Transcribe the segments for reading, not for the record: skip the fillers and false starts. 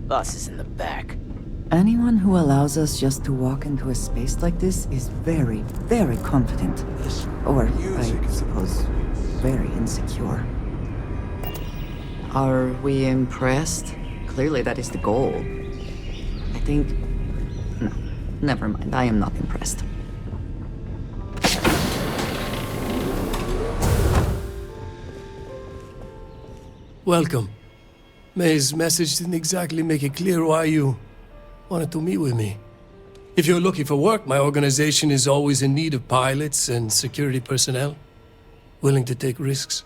Boss is in the back. Anyone who allows us just to walk into a space like this is very, very confident. Or, I suppose, very insecure. Are we impressed? Clearly that is the goal. I think... No, never mind. I am not impressed. Welcome. May's message didn't exactly make it clear why you wanted to meet with me. If you're looking for work, my organization is always in need of pilots and security personnel, willing to take risks.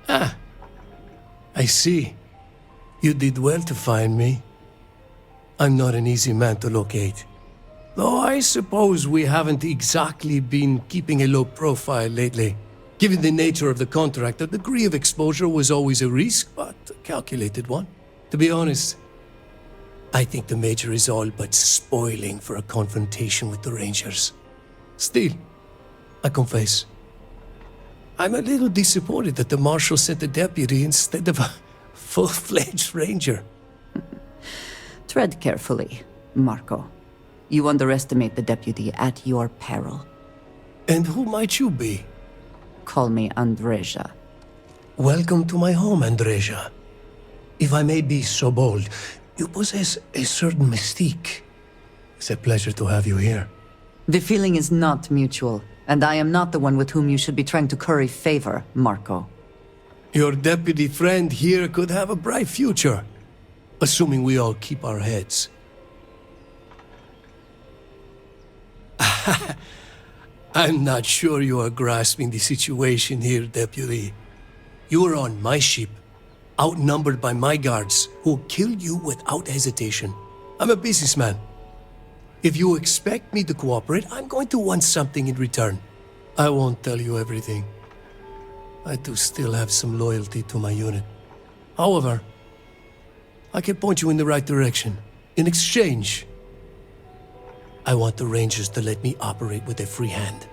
Ah, I see. You did well to find me. I'm not an easy man to locate. Though I suppose we haven't exactly been keeping a low profile lately. Given the nature of the contract, a degree of exposure was always a risk, but a calculated one. To be honest, I think the Major is all but spoiling for a confrontation with the Rangers. Still, I confess, I'm a little disappointed that the Marshal sent a deputy instead of a full-fledged Ranger. Tread carefully, Marco. You underestimate the deputy at your peril. And who might you be? Call me Andreja. Welcome to my home, Andreja. If I may be so bold, you possess a certain mystique. It's a pleasure to have you here. The feeling is not mutual, and I am not the one with whom you should be trying to curry favor, Marco. Your deputy friend here could have a bright future, assuming we all keep our heads. I'm not sure you are grasping the situation here, Deputy. You are on my ship, outnumbered by my guards, who'll kill you without hesitation. I'm a businessman. If you expect me to cooperate, I'm going to want something in return. I won't tell you everything. I do still have some loyalty to my unit. However, I can point you in the right direction. In exchange, I want the Rangers to let me operate with a free hand.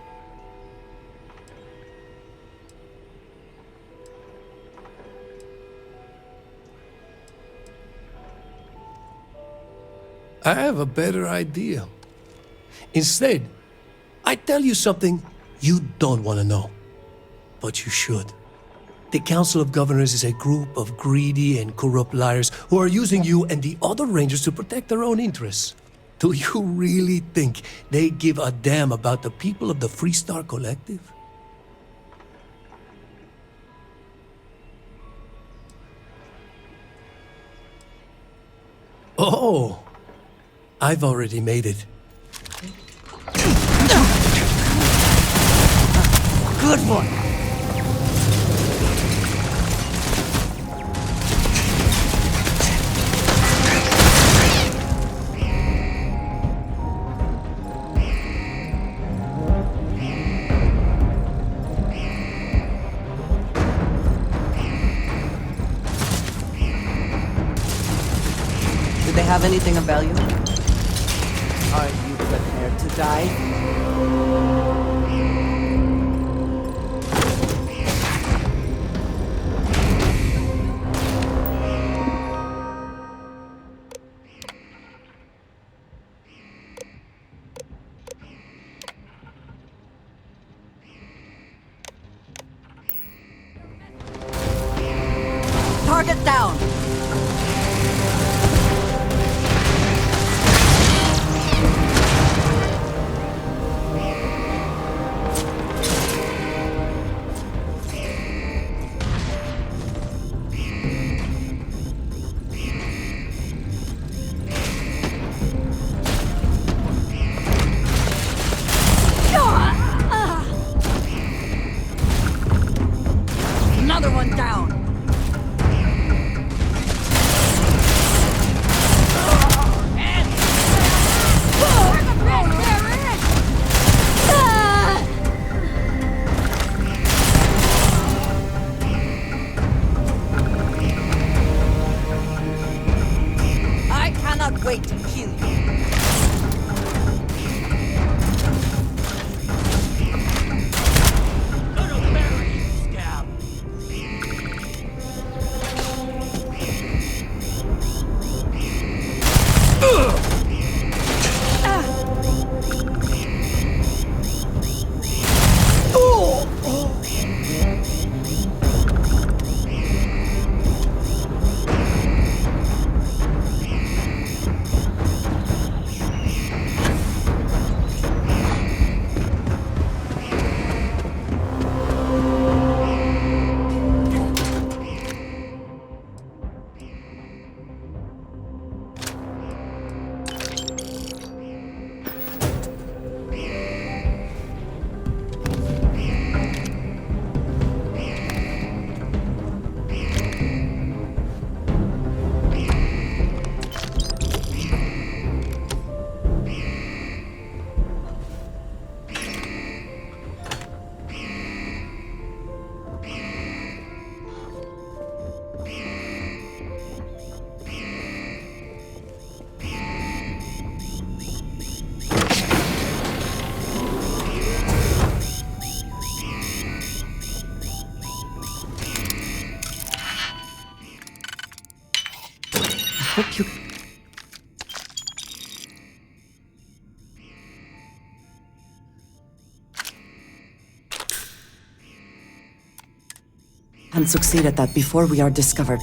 I have a better idea. Instead, I tell you something you don't want to know, but you should. The Council of Governors is a group of greedy and corrupt liars who are using you and the other Rangers to protect their own interests. Do you really think they give a damn about the people of the FREESTAR Collective? Oh, I've already made it. Good one! Did they have anything of value? Are you prepared to die? Target down! Another one down! hope you... and succeed at that before we are discovered.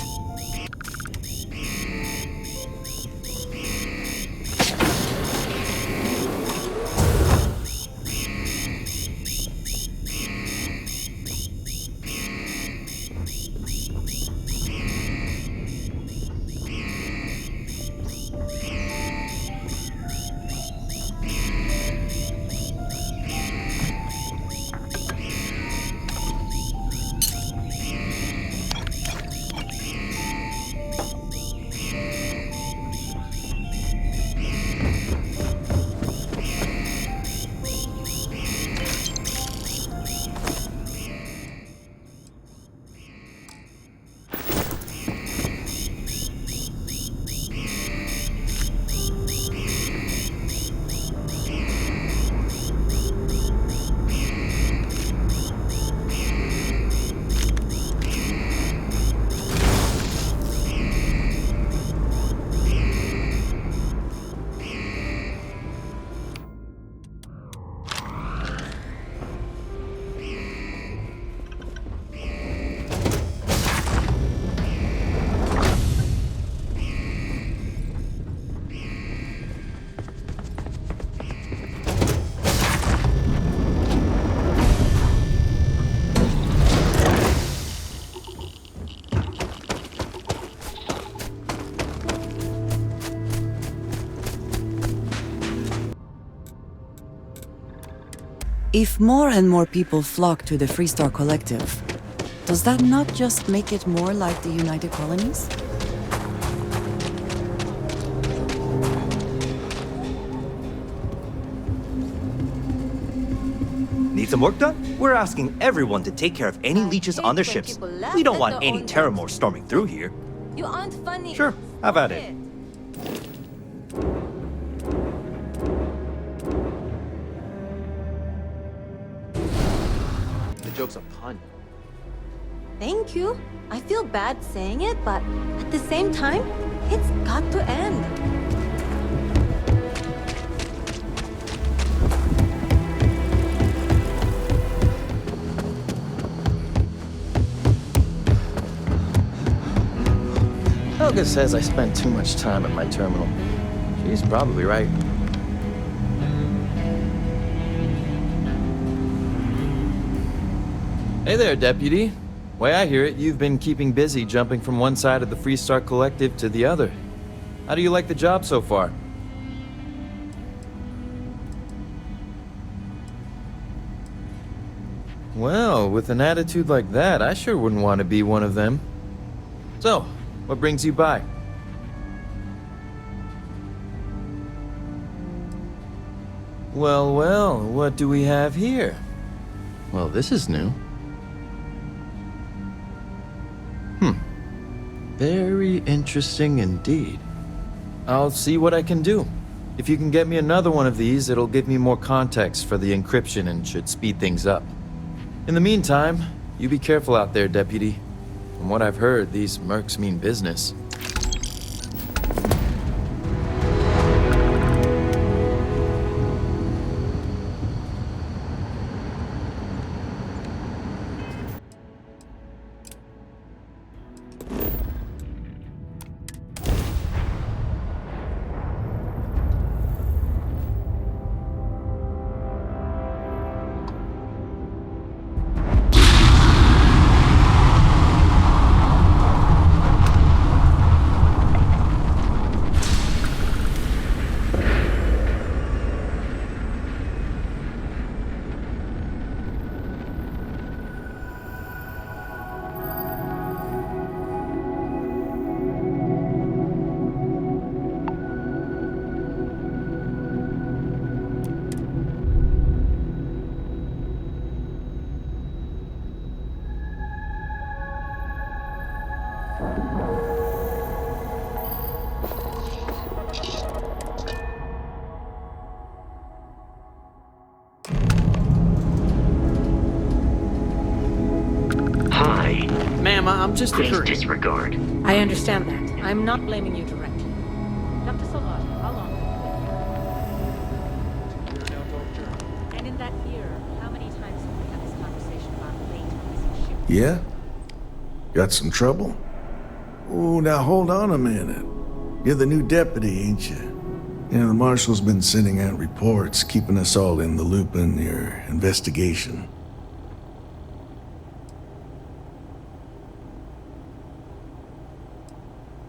If more and more people flock to the FREESTAR Collective, does that not just make it more like the United Colonies? Need some work done? We're asking everyone to take care of any leeches on their ships. We don't want any terramores storming through here. You aren't funny. Sure, have at it. The joke's a pun. Thank you. I feel bad saying it, but at the same time, it's got to end. Helga says I spend too much time at my terminal. She's probably right. Hey there, Deputy. Way I hear it, you've been keeping busy jumping from one side of the FREESTAR Collective to the other. How do you like the job so far? Well, with an attitude like that, I sure wouldn't want to be one of them. So, what brings you by? Well, well, what do we have here? Well, this is new. Very interesting indeed. I'll see what I can do. If you can get me another one of these, it'll give me more context for the encryption and should speed things up. In the meantime, you be careful out there, Deputy. From what I've heard, these mercs mean business. Ma'am, I'm just a Please courier. disregard. I understand that. I'm not blaming you directly. Yeah? Got some trouble? Oh, now hold on a minute. You're the new deputy, ain't you? Yeah, the marshal's been sending out reports, keeping us all in the loop in your investigation.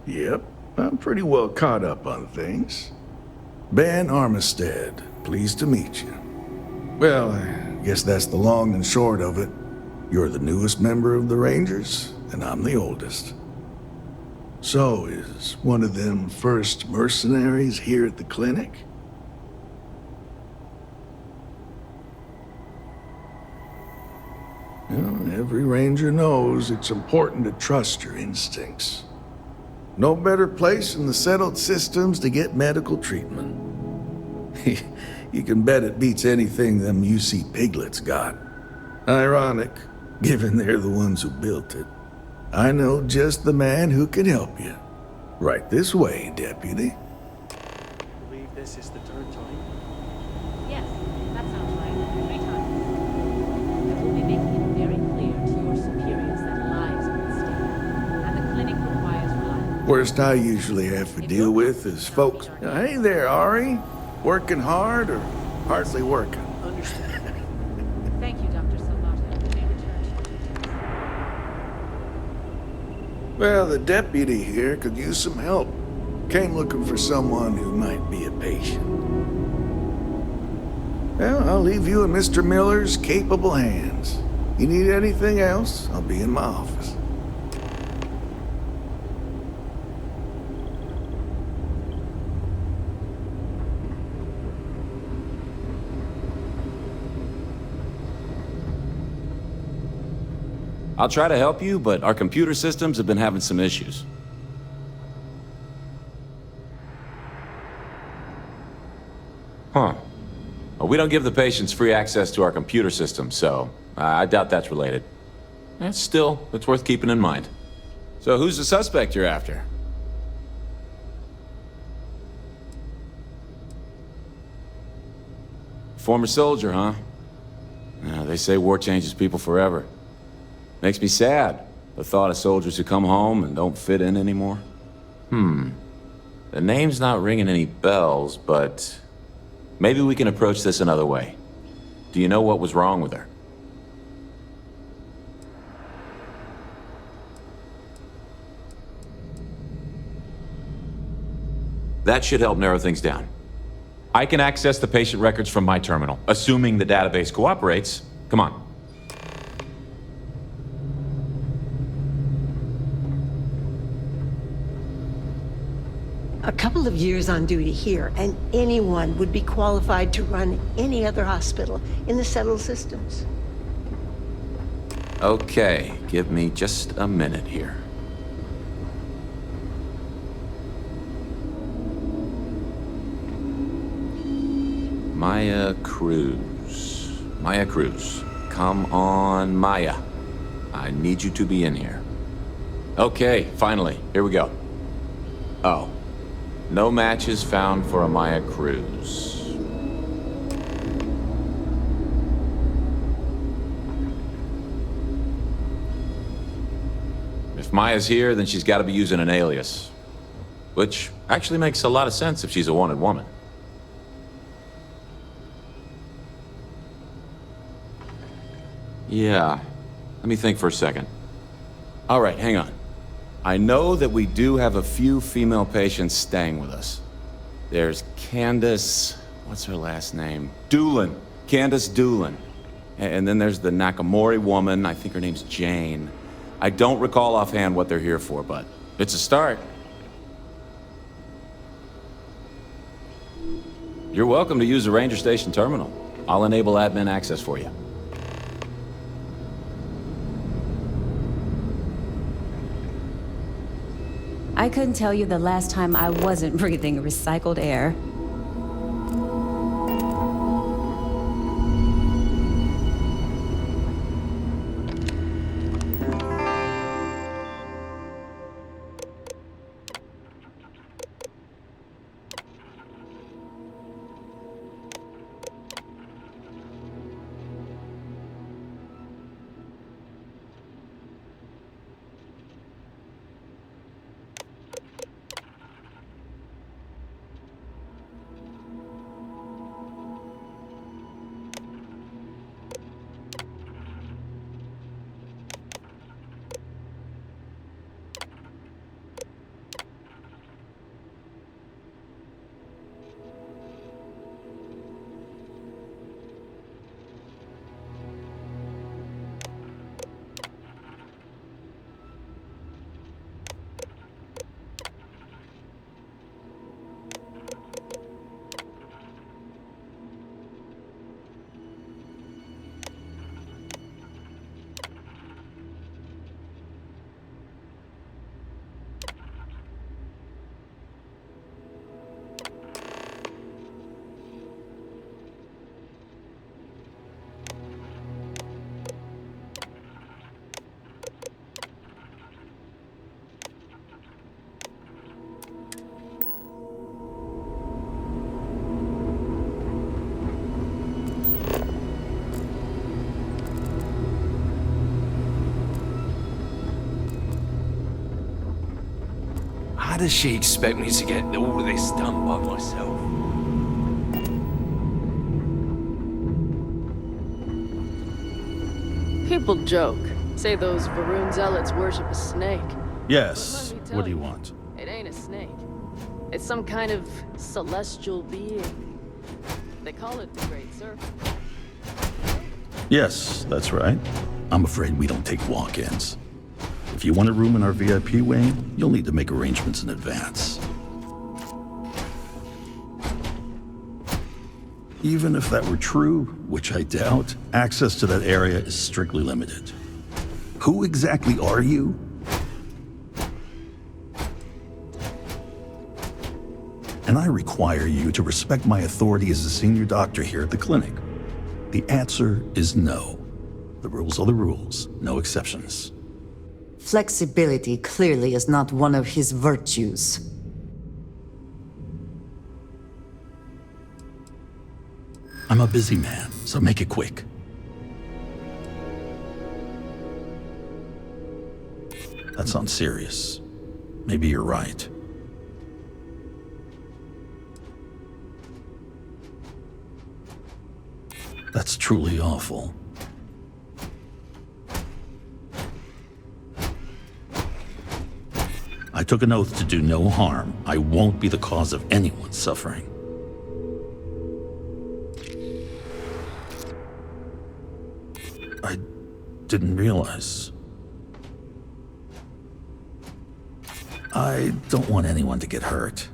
Yep, I'm pretty well caught up on things. Ben Armistead, pleased to meet you. Well, I guess that's the long and short of it. You're the newest member of the Rangers, and I'm the oldest. So, is one of them first mercenaries here at the clinic? Well, every ranger knows it's important to trust your instincts. No better place in the settled systems to get medical treatment. You can bet it beats anything them UC piglets got. Ironic, given they're the ones who built it. I know just the man who can help you. Right this way, Deputy. I believe this is the third time. Yes, that sounds right. 3 times. I will be making it very clear to your superiors that lives are at stake, and the clinic requires reliable. Worst I usually have to deal with is folks. Hey there, Ari. Working hard or hardly working? Understand. Thank you, Dr. Salvato. You may return. Well, the deputy here could use some help. Came looking for someone who might be a patient. Well, I'll leave you in Mr. Miller's capable hands. You need anything else, I'll be in my office. I'll try to help you, but our computer systems have been having some issues. Huh. Well, we don't give the patients free access to our computer system, so I doubt that's related. Still, it's worth keeping in mind. So who's the suspect you're after? Former soldier, huh? They say war changes people forever. Makes me sad, the thought of soldiers who come home and don't fit in anymore. The name's not ringing any bells, but maybe we can approach this another way. Do you know what was wrong with her? That should help narrow things down. I can access the patient records from my terminal, assuming the database cooperates. Come on. A couple of years on duty here, and anyone would be qualified to run any other hospital in the settled systems. Okay, give me just a minute here. Maya Cruz. Maya Cruz. Come on, Maya. I need you to be in here. Okay, finally. Here we go. Oh. No matches found for a Maya Cruz. If Maya's here, then she's got to be using an alias. Which actually makes a lot of sense if she's a wanted woman. Yeah, let me think for a second. All right, hang on. I know that we do have a few female patients staying with us. There's Candace, what's her last name? Doolin. Candace Doolin. And then there's the Nakamori woman, I think her name's Jane. I don't recall offhand what they're here for, but it's a start. You're welcome to use the Ranger Station terminal. I'll enable admin access for you. I couldn't tell you the last time I wasn't breathing recycled air. does she expect me to get all of this done by myself? People joke. Say those Varun zealots worship a snake. Yes. What do you want? It ain't a snake. It's some kind of celestial being. They call it the Great Serpent. Yes, that's right. I'm afraid we don't take walk-ins. If you want a room in our VIP wing, you'll need to make arrangements in advance. Even if that were true, which I doubt, access to that area is strictly limited. Who exactly are you? And I require you to respect my authority as a senior doctor here at the clinic. The answer is no. The rules are the rules, no exceptions. Flexibility clearly is not one of his virtues. I'm a busy man, so make it quick. That sounds serious. Maybe you're right. That's truly awful. I took an oath to do no harm. I won't be the cause of anyone's suffering. I didn't realize. I don't want anyone to get hurt.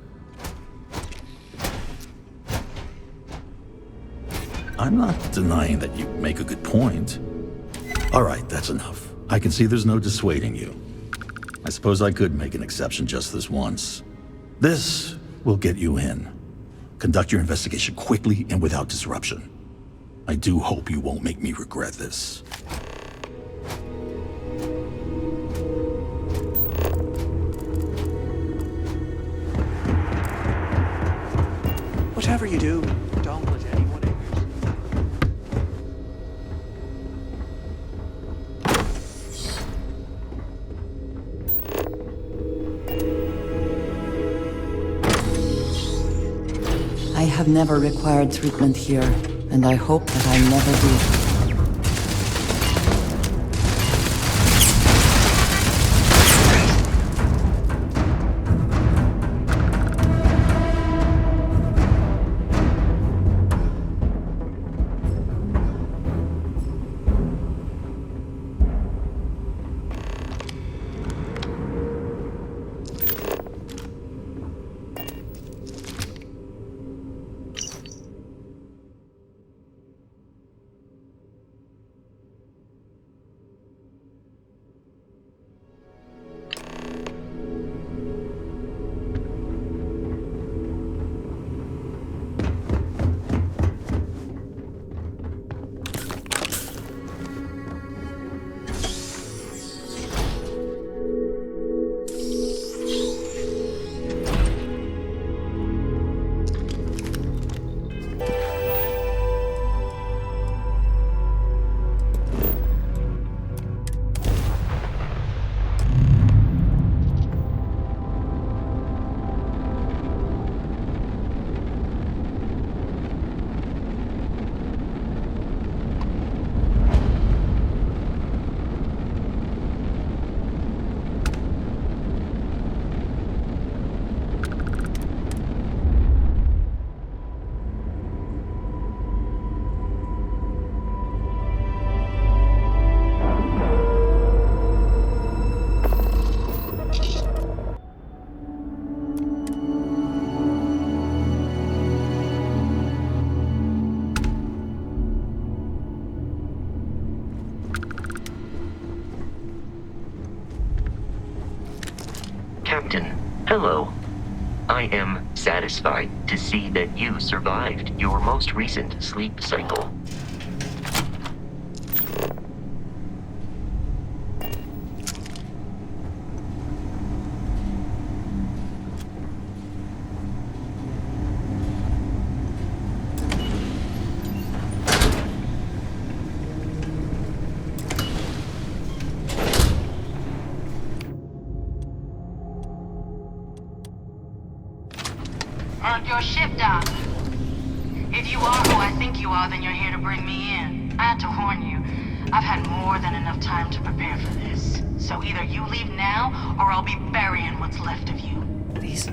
I'm not denying that you make a good point. All right, that's enough. I can see there's no dissuading you. I suppose I could make an exception just this once. This will get you in. Conduct your investigation quickly and without disruption. I do hope you won't make me regret this. Whatever you do, don't let anyone in. I have never required treatment here, and I hope that I never do. Captain, hello. I am satisfied to see that you survived your most recent sleep cycle. up your ship, Doc. If you are who I think you are, then you're here to bring me in. I had to warn you. I've had more than enough time to prepare for this. So either you leave now, or I'll be burying what's left of you. These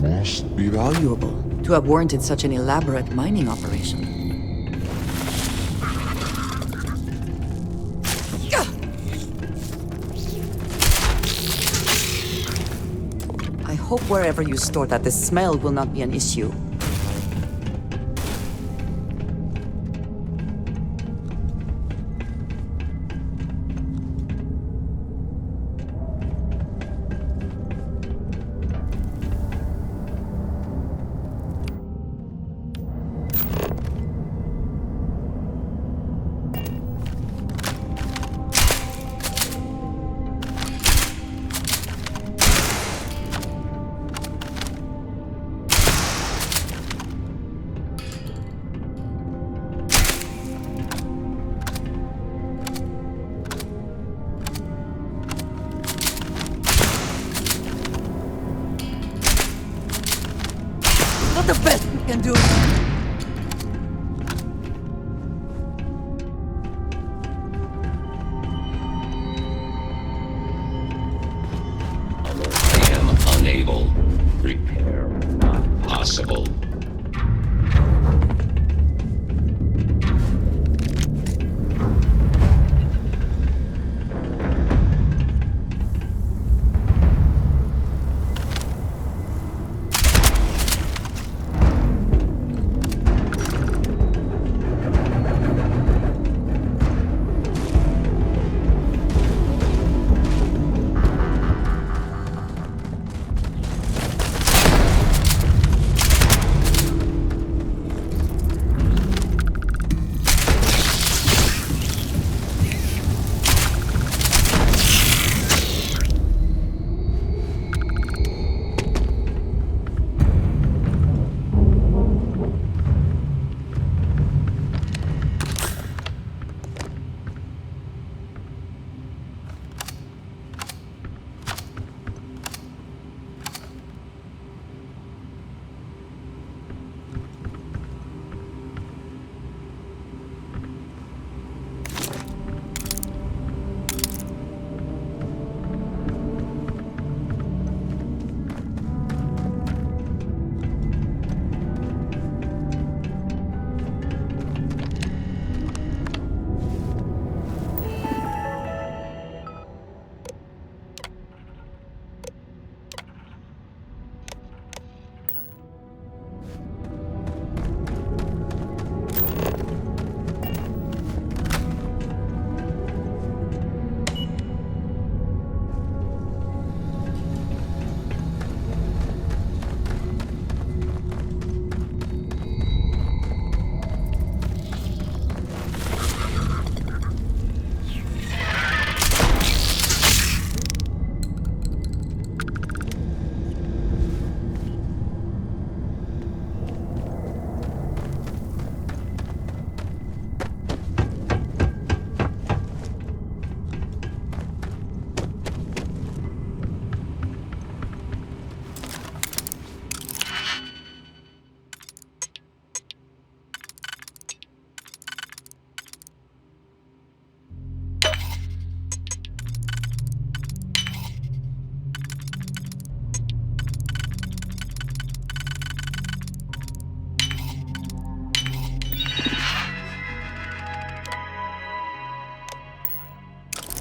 must be valuable to have warranted such an elaborate mining operation. I hope wherever you store that, the smell will not be an issue. The best we can do. I am unable. Repair not possible.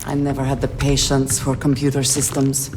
I never had the patience for computer systems.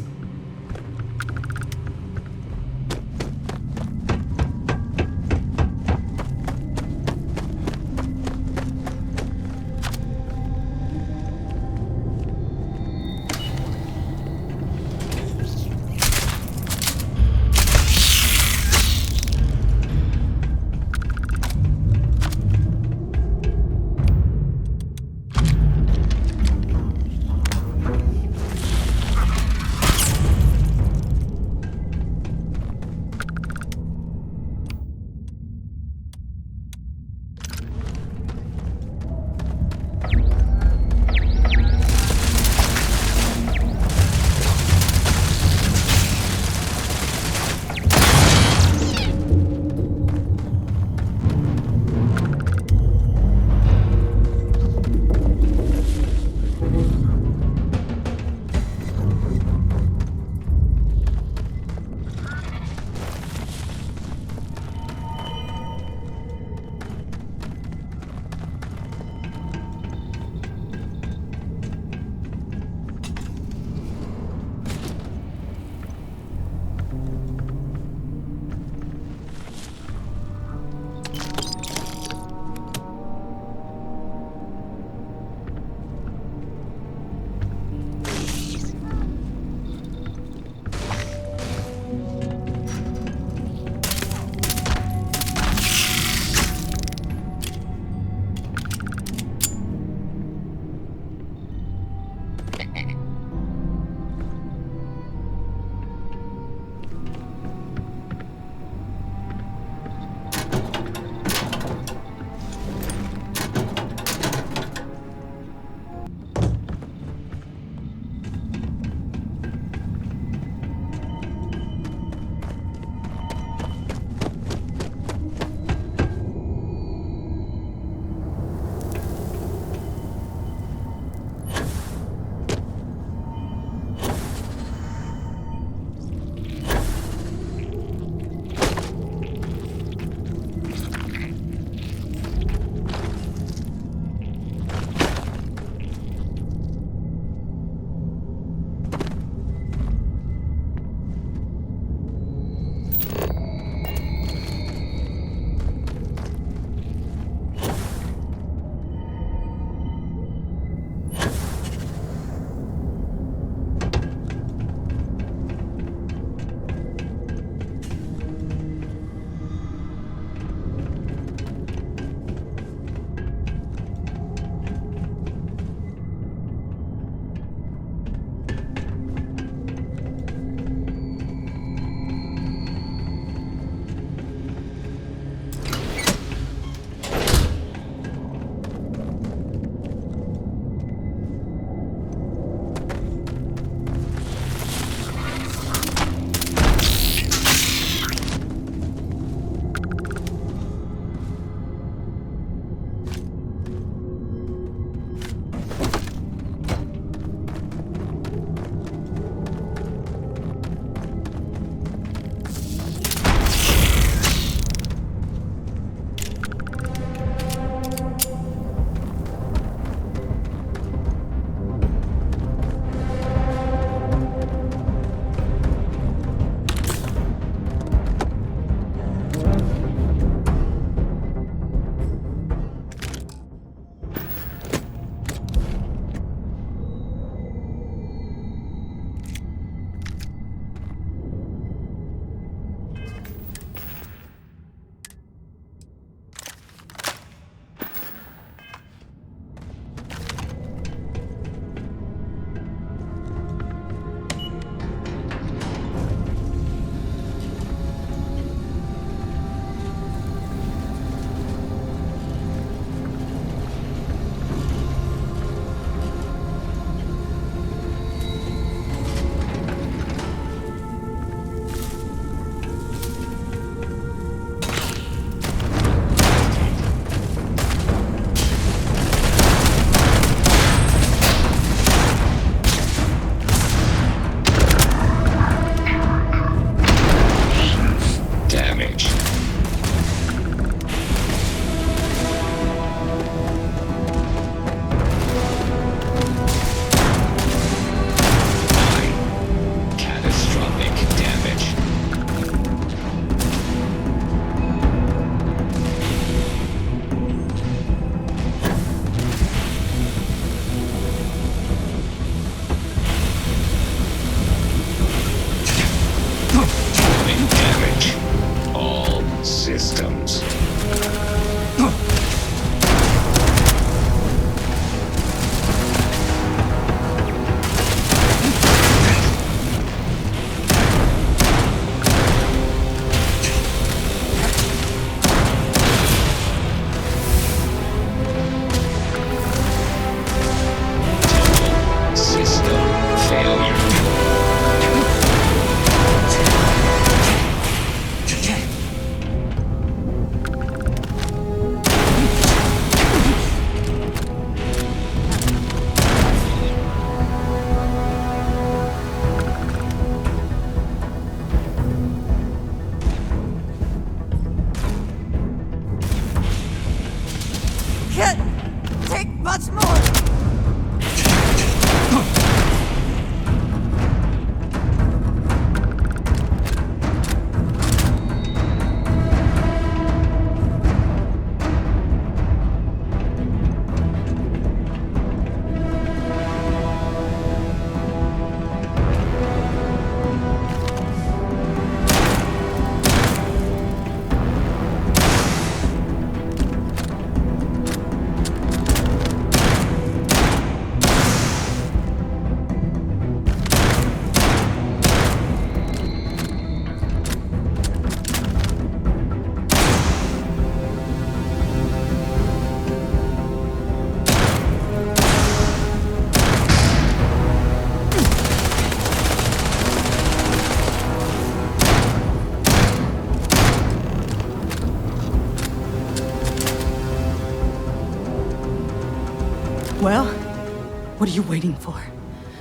What are you waiting for?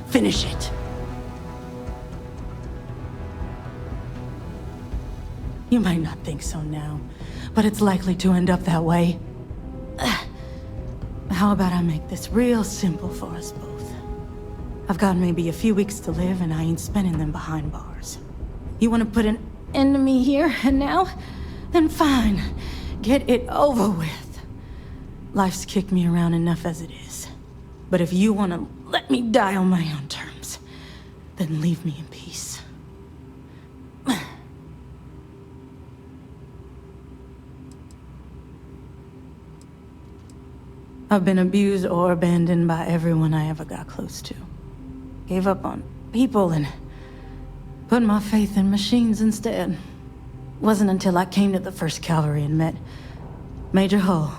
Finish it. You might not think so now, but it's likely to end up that way. How about I make this real simple for us both? I've got maybe a few weeks to live, and I ain't spending them behind bars. You want to put an end to me here and now? Then fine. Get it over with. Life's kicked me around enough as it is. But if you want to let me die on my own terms, then leave me in peace. I've been abused or abandoned by everyone I ever got close to. Gave up on people and put my faith in machines instead. Wasn't until I came to the 1st Cavalry and met Major Hull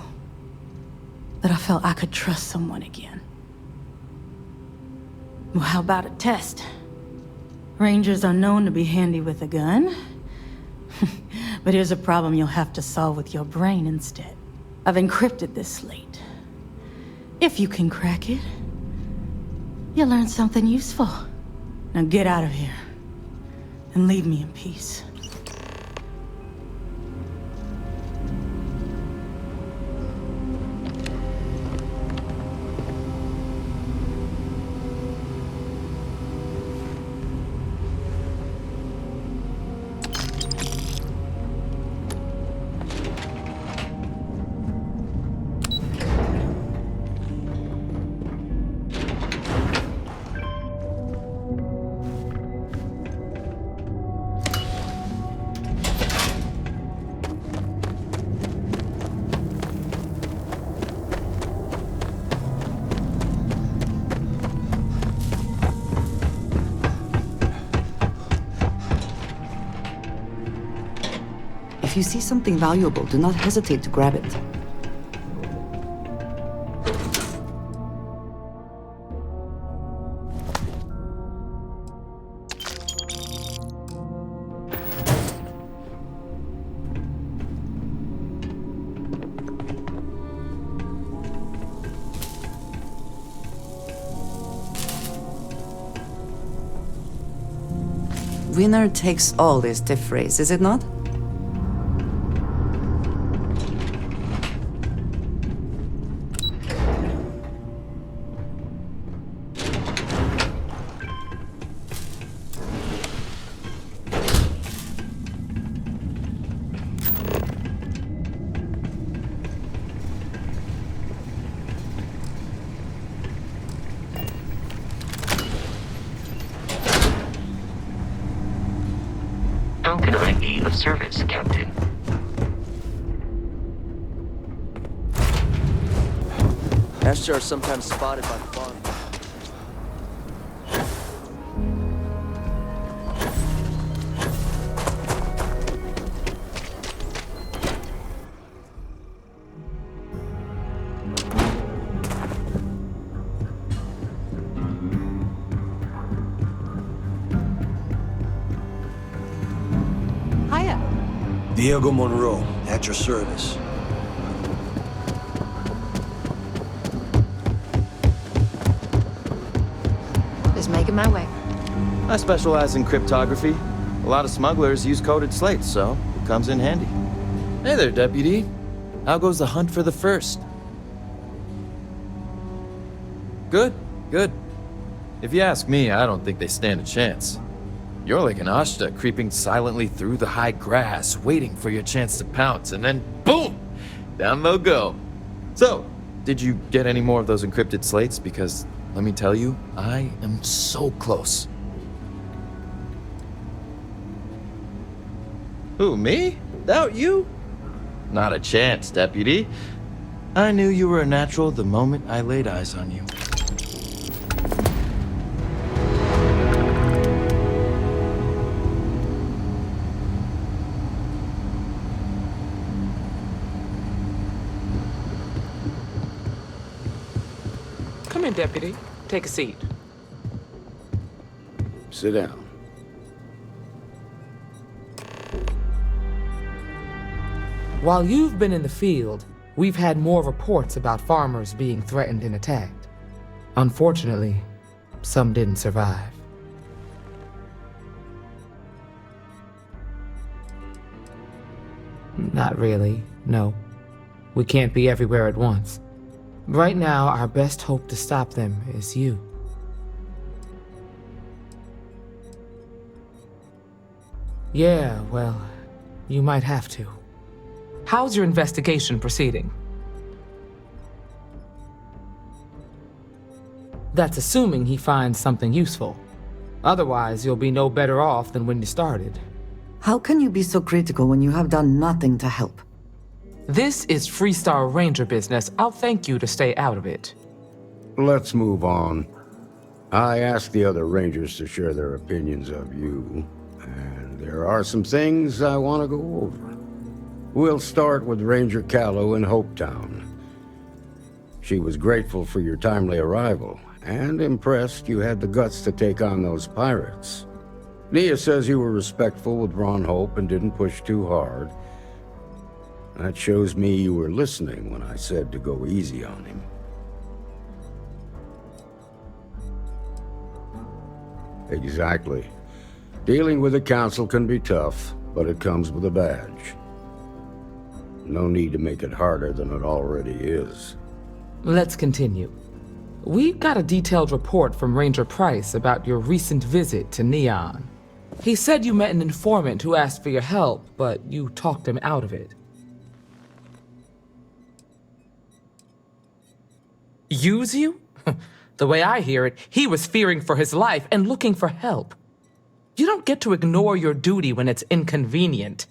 that I felt I could trust someone again. Well, how about a test? Rangers are known to be handy with a gun. But here's a problem you'll have to solve with your brain instead. I've encrypted this slate. If you can crack it, you'll learn something useful. Now get out of here and leave me in peace. If you see something valuable, do not hesitate to grab it. Winner takes all this stiff race, is it not? How can I be of service, Captain? Astro are sometimes spotted by the farm. Diego Monroe, at your service. Just making my way. I specialize in cryptography. A lot of smugglers use coded slates, so it comes in handy. Hey there, Deputy. How goes the hunt for the first? Good, good. If you ask me, I don't think they stand a chance. You're like an Ashta creeping silently through the high grass, waiting for your chance to pounce, and then boom! Down they'll go. So, did you get any more of those encrypted slates? Because, let me tell you, I am so close. Who, me? Doubt you? Not a chance, Deputy. I knew you were a natural the moment I laid eyes on you. Come in, Deputy. Take a seat. Sit down. While you've been in the field, we've had more reports about farmers being threatened and attacked. Unfortunately, some didn't survive. Not really, no. We can't be everywhere at once. Right now, our best hope to stop them is you. Yeah, well, you might have to. How's your investigation proceeding? That's assuming he finds something useful. Otherwise, you'll be no better off than when you started. How can you be so critical when you have done nothing to help? This is FREESTAR Ranger business. I'll thank you to stay out of it. Let's move on. I asked the other Rangers to share their opinions of you, and there are some things I want to go over. We'll start with Ranger Callow in Hopetown. She was grateful for your timely arrival, and impressed you had the guts to take on those pirates. Nia says you were respectful with Ron Hope and didn't push too hard. That shows me you were listening when I said to go easy on him. Exactly. Dealing with the Council can be tough, but it comes with a badge. No need to make it harder than it already is. Let's continue. We got a detailed report from Ranger Price about your recent visit to Neon. He said you met an informant who asked for your help, but you talked him out of it. Use you? The way I hear it, he was fearing for his life and looking for help. You don't get to ignore your duty when it's inconvenient.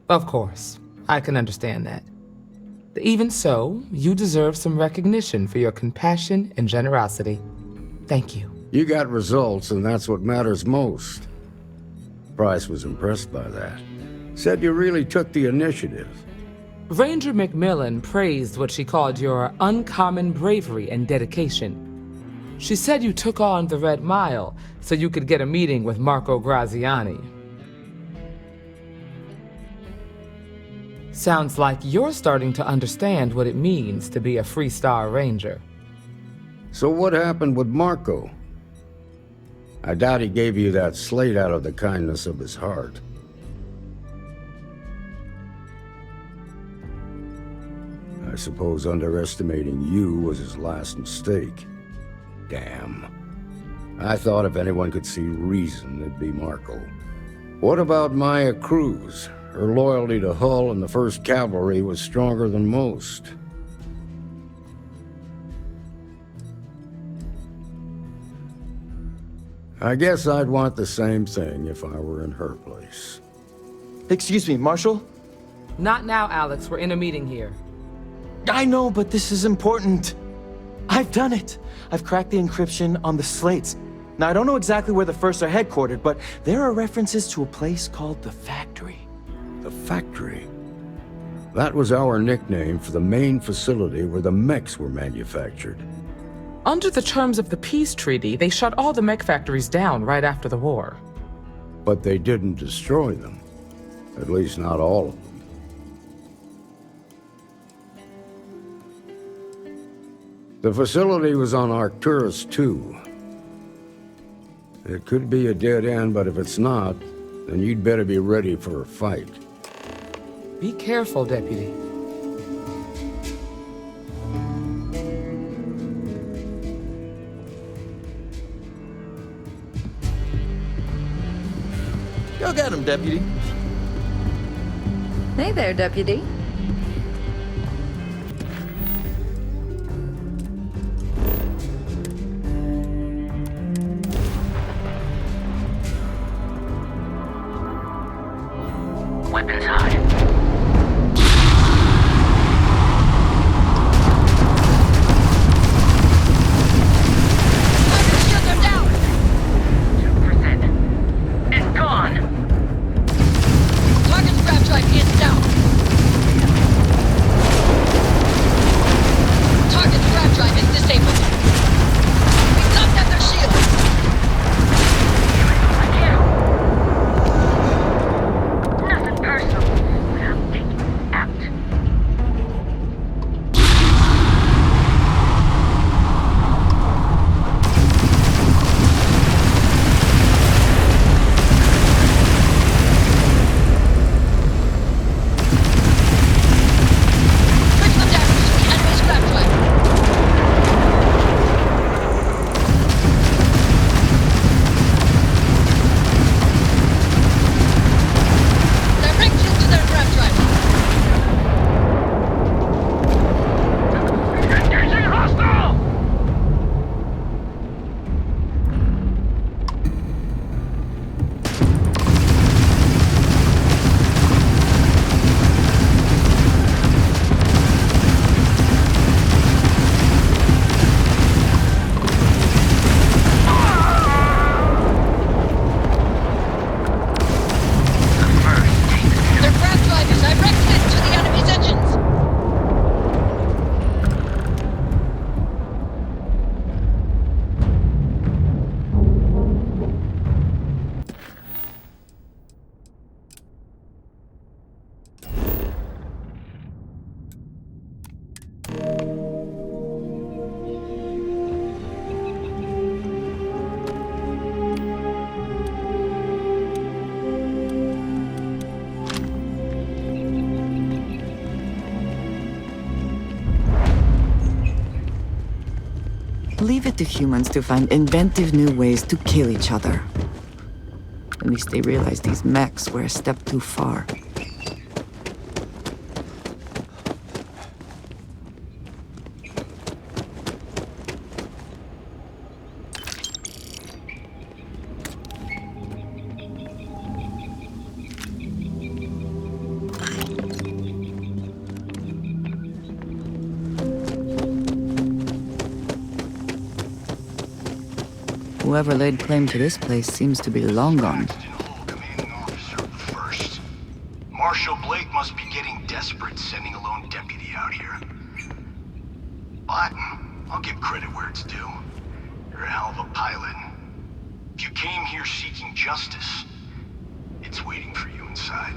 Of course, I can understand that. Even so, you deserve some recognition for your compassion and generosity. Thank you. You got results, and that's what matters most. Price was impressed by that. Said you really took the initiative. Ranger McMillan praised what she called your uncommon bravery and dedication. She said you took on the Red Mile so you could get a meeting with Marco Graziani. Sounds like you're starting to understand what it means to be a FREESTAR Ranger. So what happened with Marco? I doubt he gave you that slate out of the kindness of his heart. I suppose underestimating you was his last mistake. Damn. I thought if anyone could see reason, it'd be Marco. What about Maya Cruz? Her loyalty to Hull and the 1st Cavalry was stronger than most. I guess I'd want the same thing if I were in her place. Excuse me, Marshal? Not now, Alex. We're in a meeting here. I know, but this is important. I've done it. I've cracked the encryption on the slates. Now, I don't know exactly where the First are headquartered, but there are references to a place called the Factory. The Factory? That was our nickname for the main facility where the mechs were manufactured. Under the terms of the peace treaty, they shut all the mech factories down right after the war. But they didn't destroy them. At least not all of them. The facility was on Arcturus 2. It could be a dead end, but if it's not, then you'd better be ready for a fight. Be careful, Deputy. Go get him, Deputy. Hey there, Deputy. Weapons hot. Target strap drive is down. Leave it to humans to find inventive new ways to kill each other. At least they realize these mechs were a step too far. Whoever laid claim to this place seems to be long gone. Marshal Blake must be getting desperate sending a lone deputy out here. But I'll give credit where it's due. You're a hell of a pilot. If you came here seeking justice, it's waiting for you inside.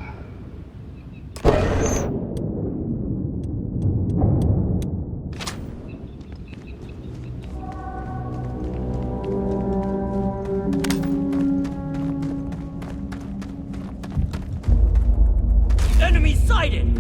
Enemy sighted!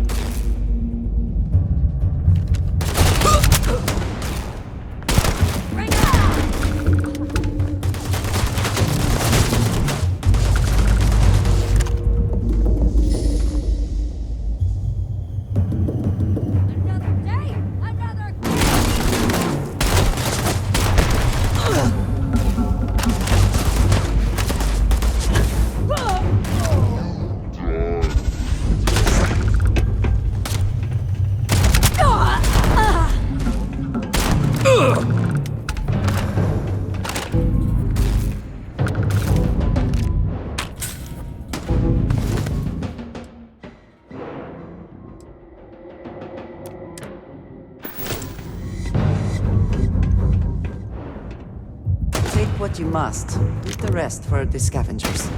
Take what you must. Leave the rest for the scavengers.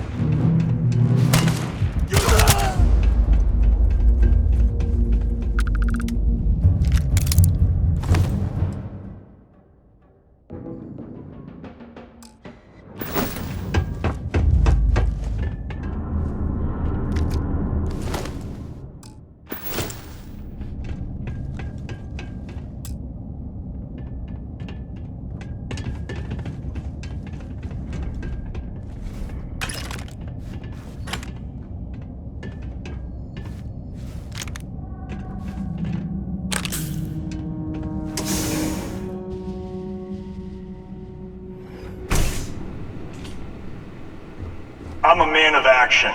I'm a man of action.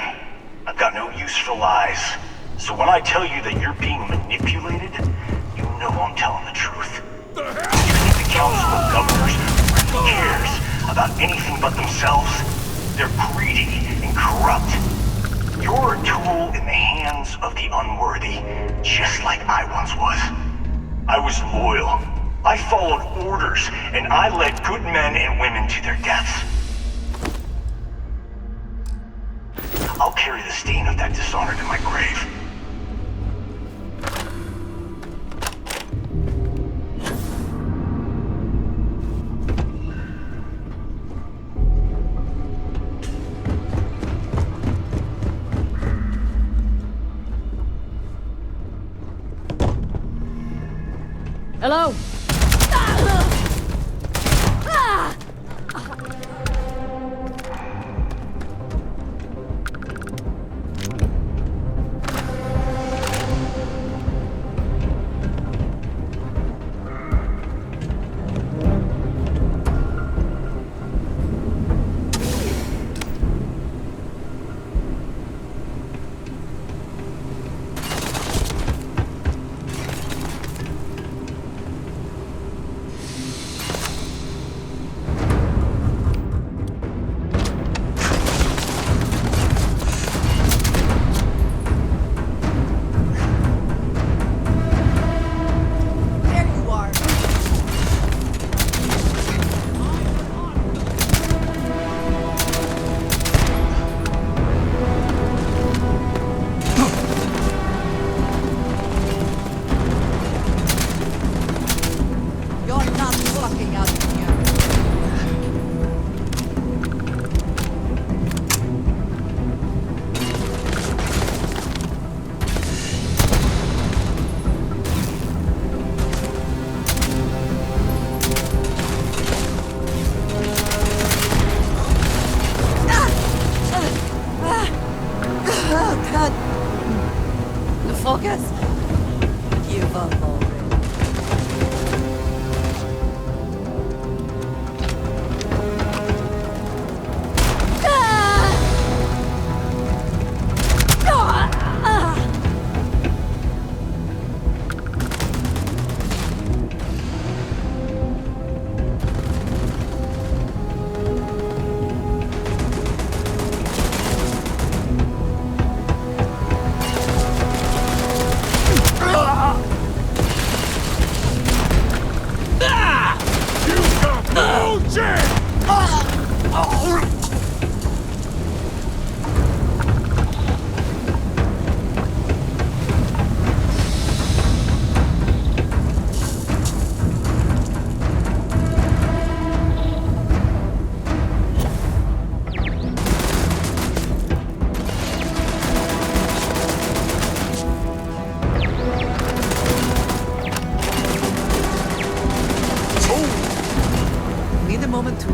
I've got no use for lies. So when I tell you that you're being manipulated, you know I'm telling the truth. You think the Council of Governors really cares about anything but themselves? They're greedy and corrupt. You're a tool in the hands of the unworthy, just like I once was. I was loyal. I followed orders, and I led good men and women to their deaths. I'll carry the stain of that dishonor to my grave. Hello?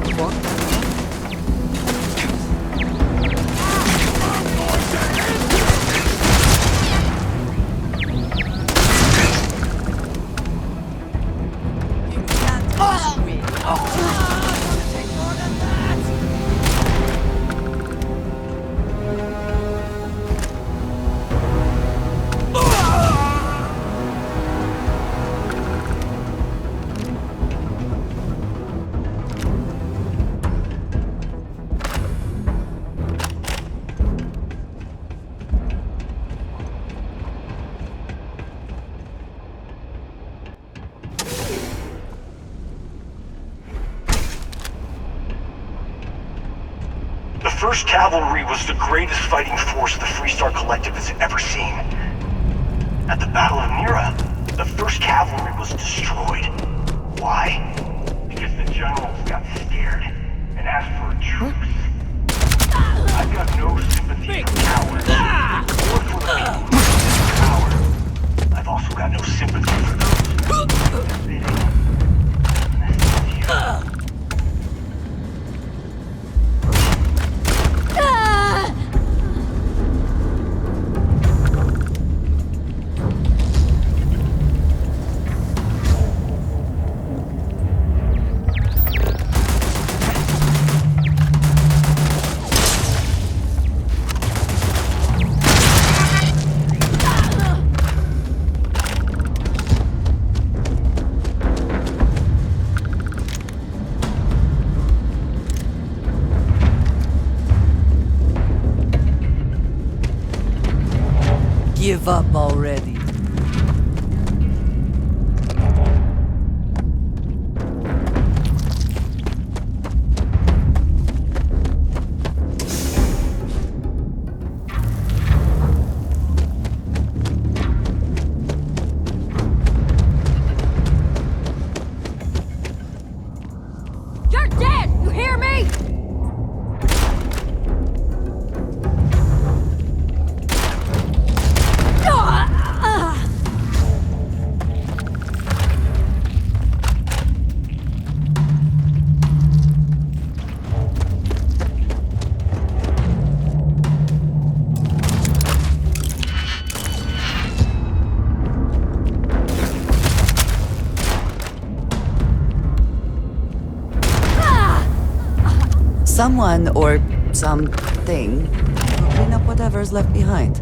to walk down there? The 1st Cavalry was the greatest fighting force the FREESTAR Collective has ever seen. At the Battle of Mira, the 1st Cavalry was destroyed. Why? Because the generals got scared and asked for a truce. I've got no sympathy for cowards, or for the people who resist power. I've also got no sympathy for those who are bidding. This is you. Give up already. You're dead! You hear me? Someone or something will clean up whatever's left behind.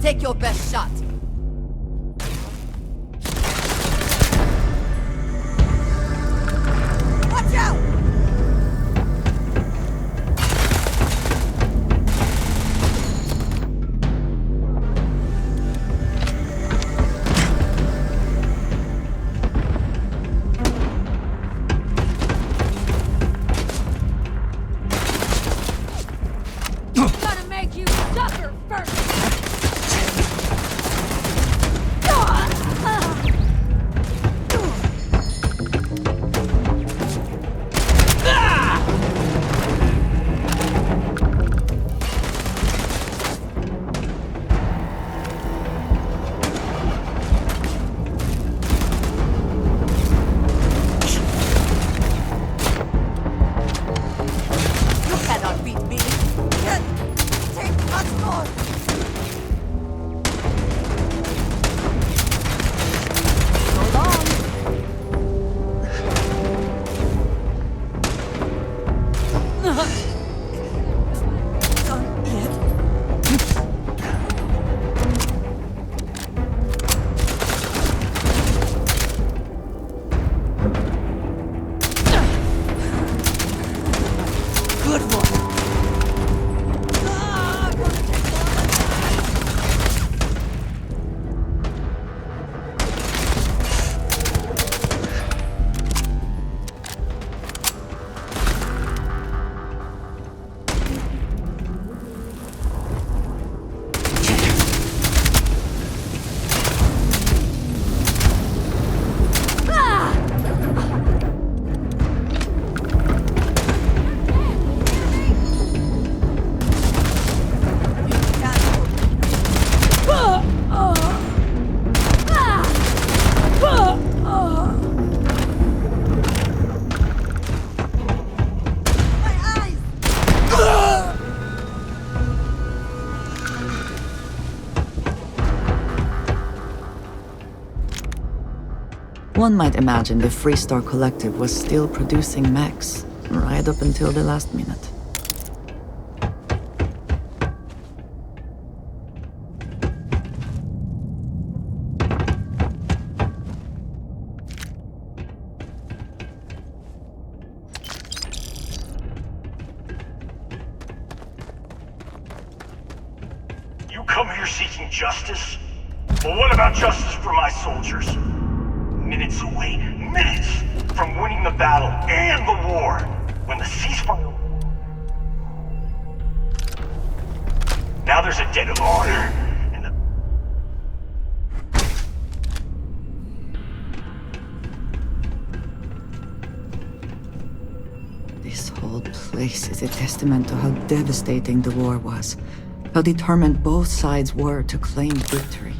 Take your best shot. Watch out! One might imagine the FREESTAR Collective was still producing mechs, right up until the last minute. You come here seeking justice? Well, what about justice for my soldiers? Minutes away, minutes from winning the battle and the war. When the ceasefire... Now there's a debt of honor, and the... This whole place is a testament to how devastating the war was. How determined both sides were to claim victory.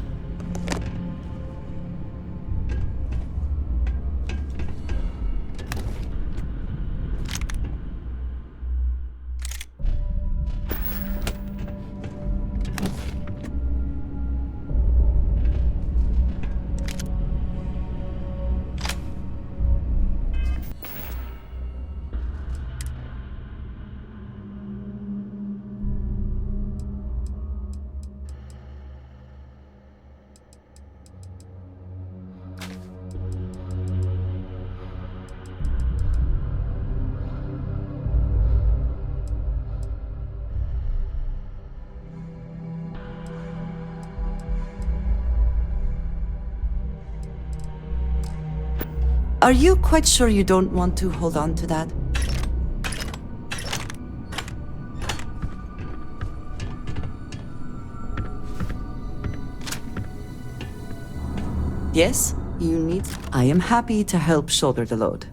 Are you quite sure you don't want to hold on to that? Yes, you need... I am happy to help shoulder the load.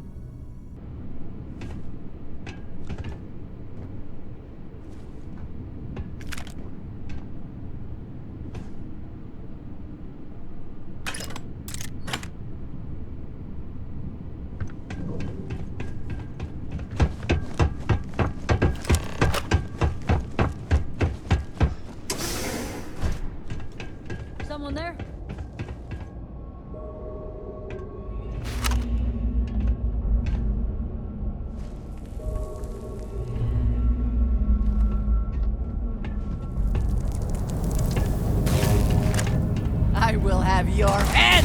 Someone there? I will have your head!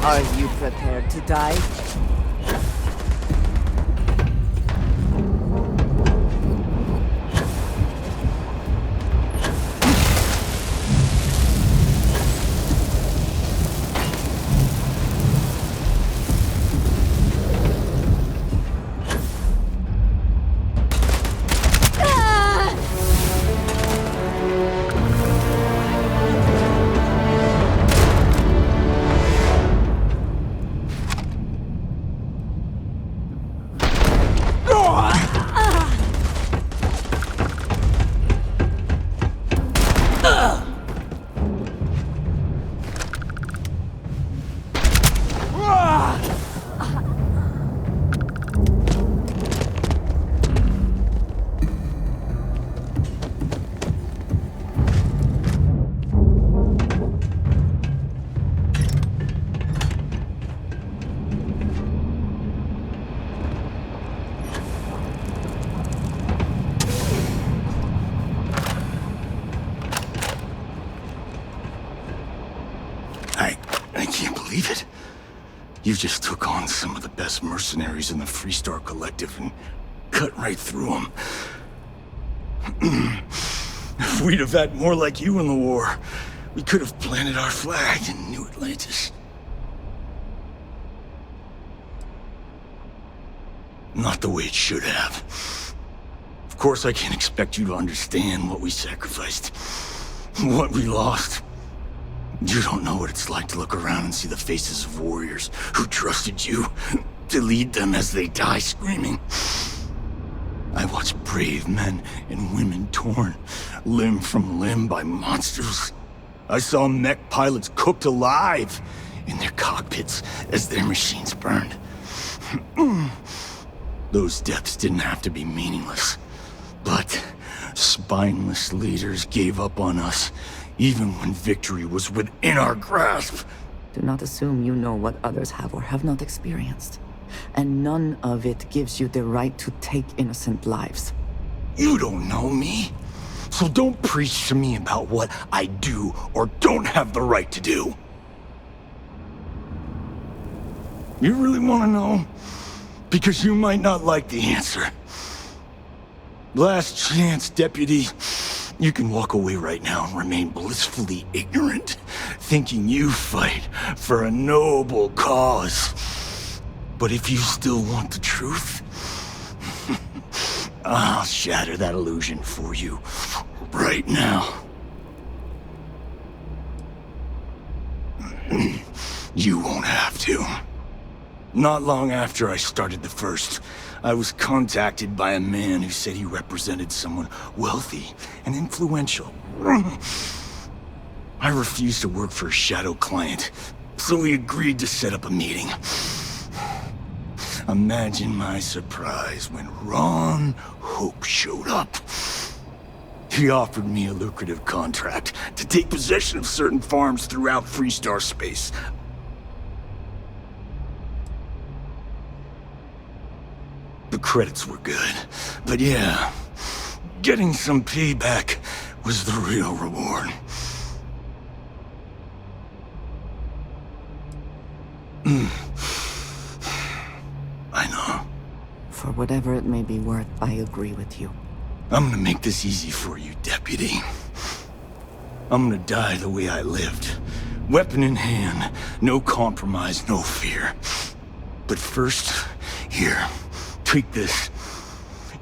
Are you prepared to die? I can't believe it. You just took on some of the best mercenaries in the FREESTAR Collective and cut right through them. If we'd have had more like you in the war, we could have planted our flag in New Atlantis. Not the way it should have. Of course, I can't expect you to understand what we sacrificed, what we lost. You don't know what it's like to look around and see the faces of warriors who trusted you to lead them as they die screaming. I watched brave men and women torn limb from limb by monsters. I saw mech pilots cooked alive in their cockpits as their machines burned. Those deaths didn't have to be meaningless, but spineless leaders gave up on us even when victory was within our grasp. Do not assume you know what others have or have not experienced. And none of it gives you the right to take innocent lives. You don't know me, so don't preach to me about what I do or don't have the right to do. You really want to know? Because you might not like the answer. Last chance, Deputy. You can walk away right now and remain blissfully ignorant, thinking you fight for a noble cause. But if you still want the truth, I'll shatter that illusion for you right now. You won't have to. Not long after I started the First, I was contacted by a man who said he represented someone wealthy and influential. I refused to work for a shadow client, so we agreed to set up a meeting. Imagine my surprise when Ron Hope showed up. He offered me a lucrative contract to take possession of certain farms throughout FREESTAR space. The credits were good, but yeah, getting some payback was the real reward. I know. For whatever it may be worth, I agree with you. I'm gonna make this easy for you, Deputy. I'm gonna die the way I lived. Weapon in hand, no compromise, no fear. But first, here. Take this.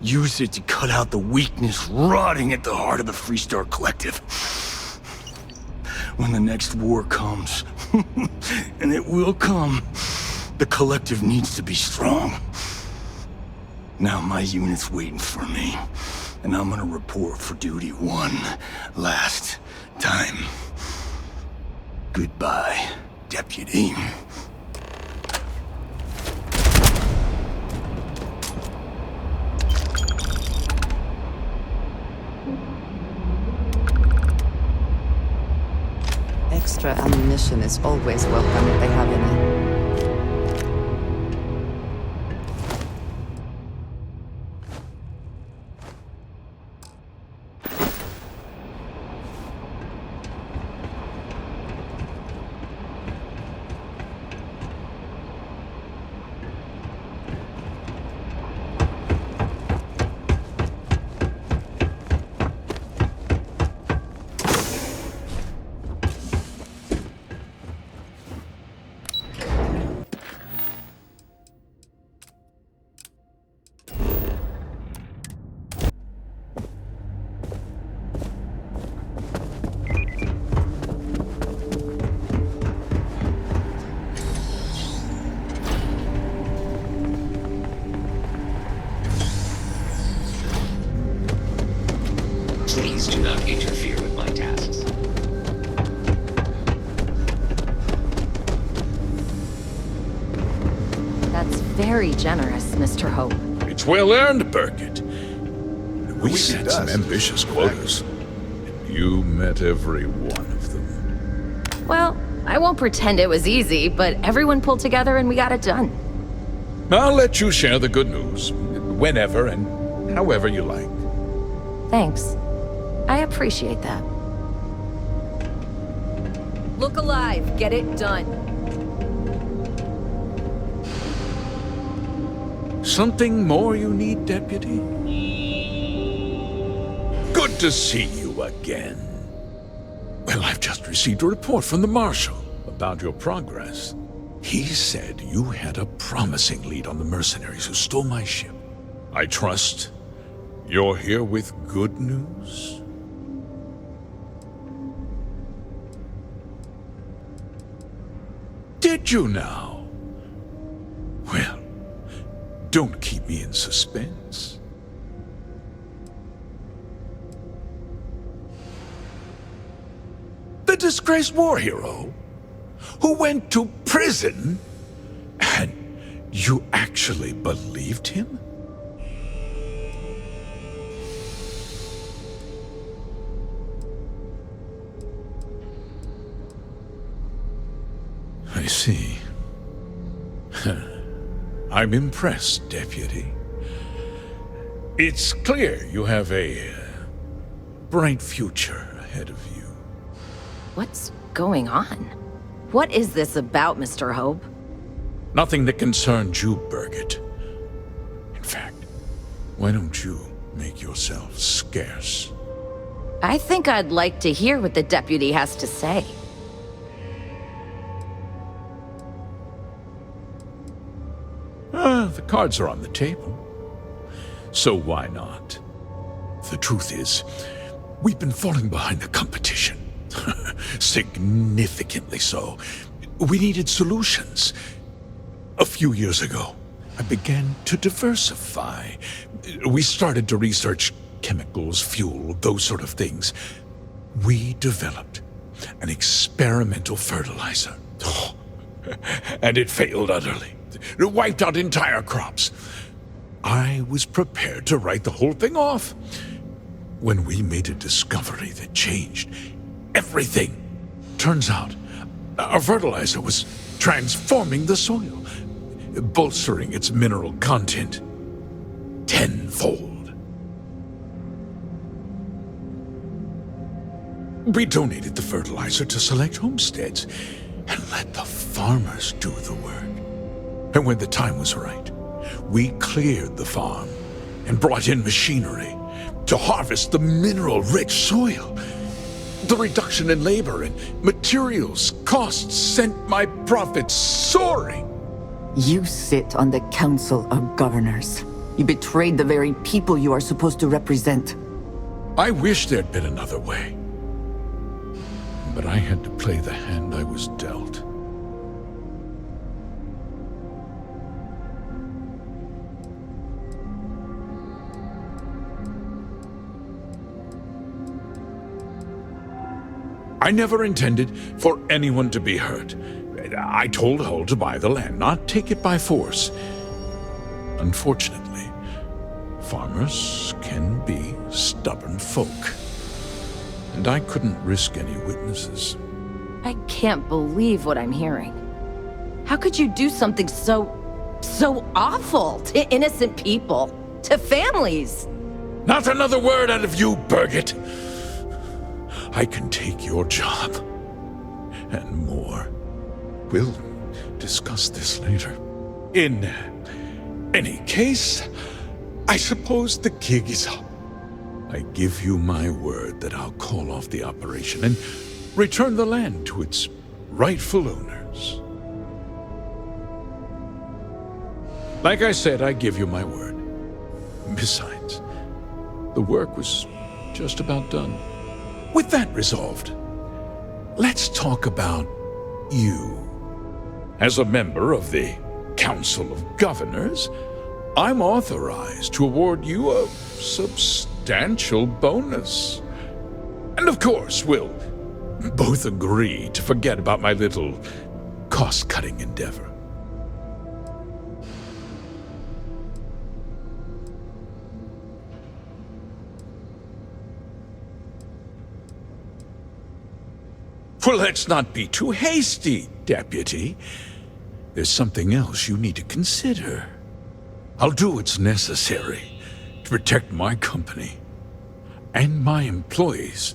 Use it to cut out the weakness rotting at the heart of the FREESTAR Collective. When the next war comes, and it will come, the Collective needs to be strong. Now my unit's waiting for me, and I'm gonna report for duty one last time. Goodbye, Deputy. Extra ammunition is always welcome if they have any. Please do not interfere with my tasks. That's very generous, Mr. Hope. It's well earned, Burkett. We set some ambitious quotas. You met every one of them. Well, I won't pretend it was easy, but everyone pulled together and we got it done. I'll let you share the good news, whenever and however you like. Thanks. I appreciate that. Look alive. Get it done. Something more you need, Deputy? Good to see you again. Well, I've just received a report from the Marshal about your progress. He said you had a promising lead on the mercenaries who stole my ship. I trust you're here with good news? Did you now? Well, don't keep me in suspense. The disgraced war hero who went to prison, and you actually believed him? I see. I'm impressed, Deputy. It's clear you have a bright future ahead of you. What's going on? What is this about, Mr. Hope? Nothing that concerns you, Birgit. In fact, why don't you make yourself scarce? I think I'd like to hear what the deputy has to say. The cards are on the table. So why not? The truth is, we've been falling behind the competition. Significantly so. We needed solutions. A few years ago, I began to diversify. We started to research chemicals, fuel, those sort of things. We developed an experimental fertilizer. And it failed utterly. It wiped out entire crops. I was prepared to write the whole thing off when we made a discovery that changed everything. Turns out, our fertilizer was transforming the soil, bolstering its mineral content tenfold. We donated the fertilizer to select homesteads and let the farmers do the work. And when the time was right, we cleared the farm and brought in machinery to harvest the mineral-rich soil. The reduction in labor and materials costs sent my profits soaring. You sit on the Council of Governors. You betrayed the very people you are supposed to represent. I wish there'd been another way. But I had to play the hand I was dealt. I never intended for anyone to be hurt. I told Hull to buy the land, not take it by force. Unfortunately, farmers can be stubborn folk. And I couldn't risk any witnesses. I can't believe what I'm hearing. How could you do something so awful to innocent people, to families? Not another word out of you, Birgit! I can take your job, and more. We'll discuss this later. In any case, I suppose the gig is up. I give you my word that I'll call off the operation and return the land to its rightful owners. Like I said, I give you my word. Besides, the work was just about done. With that resolved, let's talk about you. As a member of the Council of Governors, I'm authorized to award you a substantial bonus. And of course, we'll both agree to forget about my little cost-cutting endeavor. Well, let's not be too hasty, Deputy. There's something else you need to consider. I'll do what's necessary to protect my company and my employees.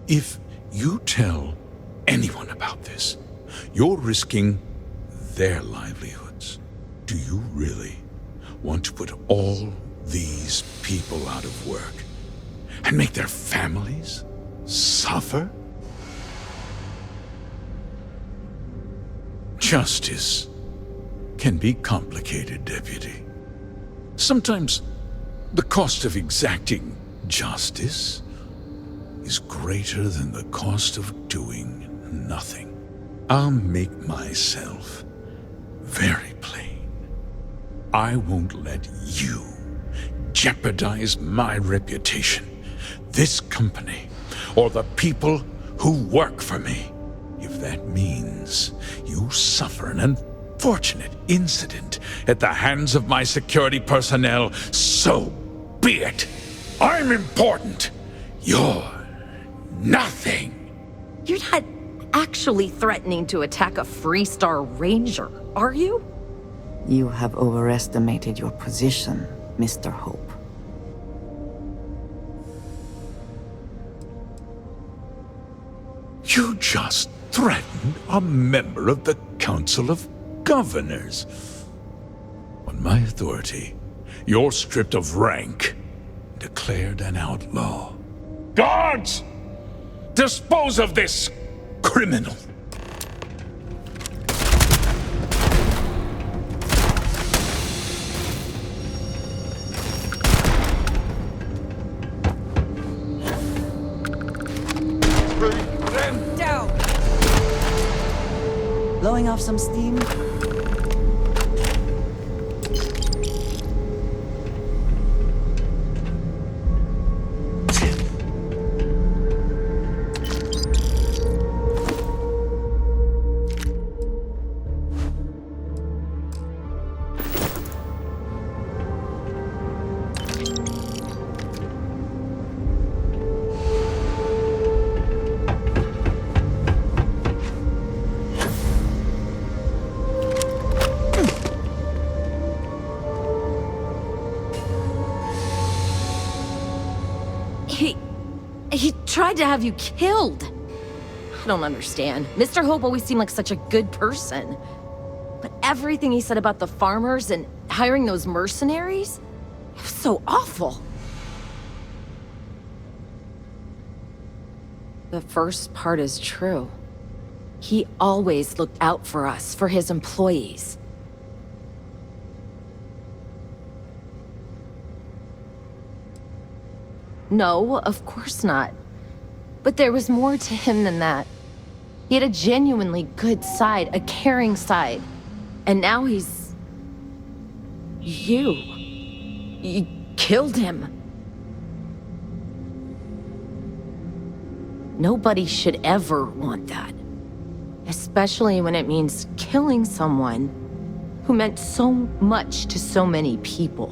If you tell anyone about this, you're risking their livelihoods. Do you really want to put all these people out of work and make their families suffer? Justice can be complicated, Deputy. Sometimes the cost of exacting justice is greater than the cost of doing nothing. I'll make myself very plain. I won't let you jeopardize my reputation, this company, or the people who work for me. If that means you suffer an unfortunate incident at the hands of my security personnel, so be it. I'm important. You're nothing. You're not actually threatening to attack a FREESTAR Ranger, are you? You have overestimated your position, Mr. Hope. You just threatened a member of the Council of Governors. On my authority, you're stripped of rank, declared an outlaw. Guards! Dispose of this criminal! Down! Blowing off some steam? He tried to have you killed. I don't understand. Mr. Hope always seemed like such a good person. But everything he said about the farmers and hiring those mercenaries, it was so awful. The first part is true. He always looked out for us, for his employees. No, of course not. But there was more to him than that. He had a genuinely good side, a caring side. And now he's... You killed him. Nobody should ever want that. Especially when it means killing someone who meant so much to so many people.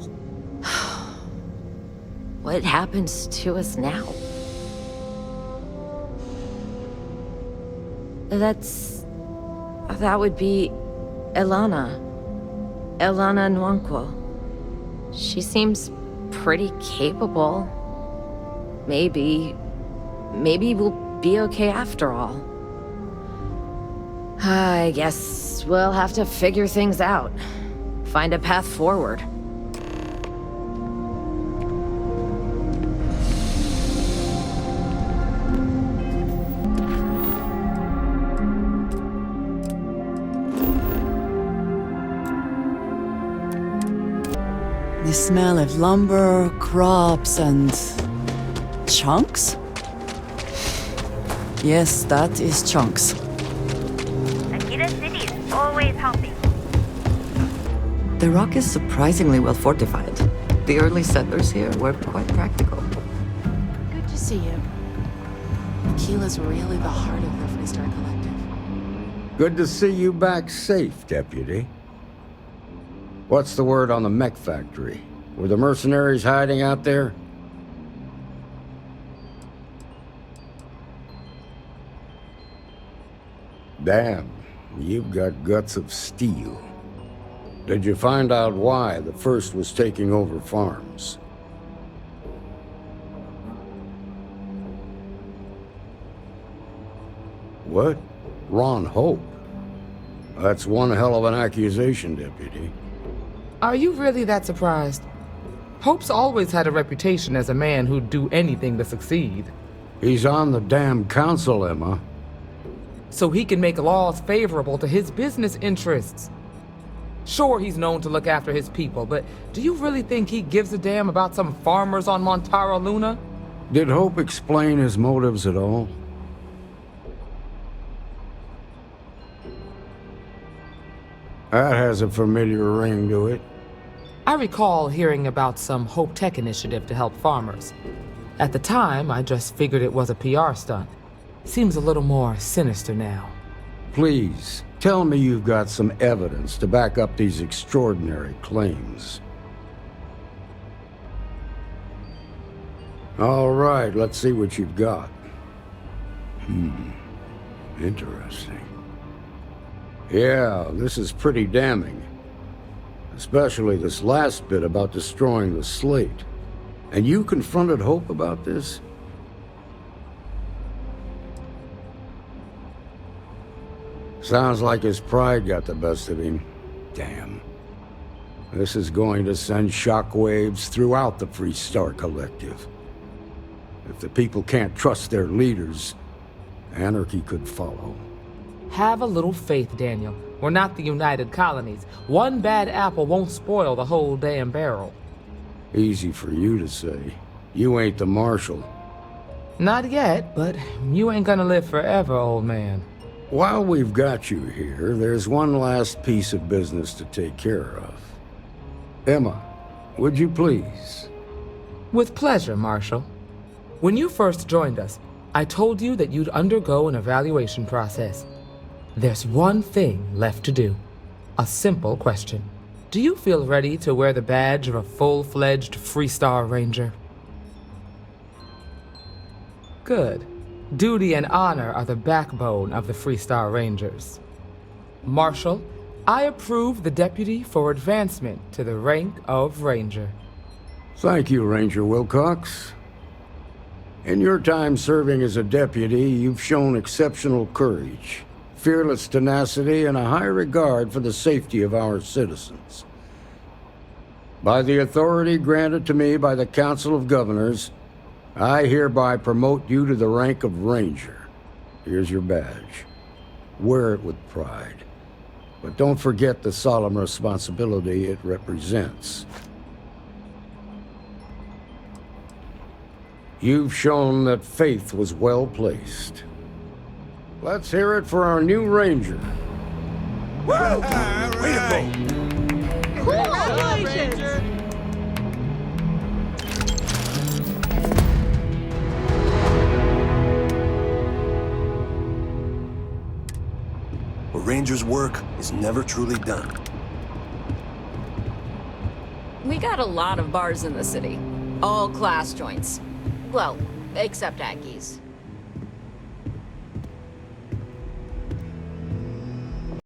What happens to us now? That would be Elana Nwankwo. She seems pretty capable. Maybe we'll be okay after all. I guess we'll have to figure things out. Find a path forward. The smell of lumber, crops, and chunks? Yes, that is chunks. Akita City is always helping. The rock is surprisingly well fortified. The early settlers here were quite practical. Good to see you. Keela's really the heart of the FREESTAR Collective. Good to see you back safe, Deputy. What's the word on the mech factory? Were the mercenaries hiding out there? Damn, you've got guts of steel. Did you find out why the first was taking over farms? What? Ron Hope? That's one hell of an accusation, Deputy. Are you really that surprised? Hope's always had a reputation as a man who'd do anything to succeed. He's on the damn council, Emma. So he can make laws favorable to his business interests. Sure, he's known to look after his people, but do you really think he gives a damn about some farmers on Montara Luna? Did Hope explain his motives at all? That has a familiar ring to it. I recall hearing about some Hope Tech initiative to help farmers. At the time, I just figured it was a PR stunt. Seems a little more sinister now. Please, tell me you've got some evidence to back up these extraordinary claims. All right, let's see what you've got. Interesting. Yeah, this is pretty damning. Especially this last bit about destroying the slate. And you confronted Hope about this? Sounds like his pride got the best of him. Damn. This is going to send shockwaves throughout the FREESTAR Collective. If the people can't trust their leaders, anarchy could follow. Have a little faith, Daniel. We're not the United Colonies. One bad apple won't spoil the whole damn barrel. Easy for you to say. You ain't the marshal. Not yet, but you ain't gonna live forever, old man. While we've got you here, there's one last piece of business to take care of. Emma, would you please? With pleasure, Marshal. When you first joined us, I told you that you'd undergo an evaluation process. There's one thing left to do. A simple question. Do you feel ready to wear the badge of a full-fledged FREESTAR Ranger? Good. Duty and honor are the backbone of the FREESTAR Rangers. Marshal, I approve the deputy for advancement to the rank of Ranger. Thank you, Ranger Wilcox. In your time serving as a deputy, you've shown exceptional courage, fearless tenacity, and a high regard for the safety of our citizens. By the authority granted to me by the Council of Governors, I hereby promote you to the rank of Ranger. Here's your badge. Wear it with pride. But don't forget the solemn responsibility it represents. You've shown that faith was well placed. Let's hear it for our new Ranger. Well done. Way to go. Congratulations! A ranger's work is never truly done. We got a lot of bars in the city. All class joints. Well, except Aggie's.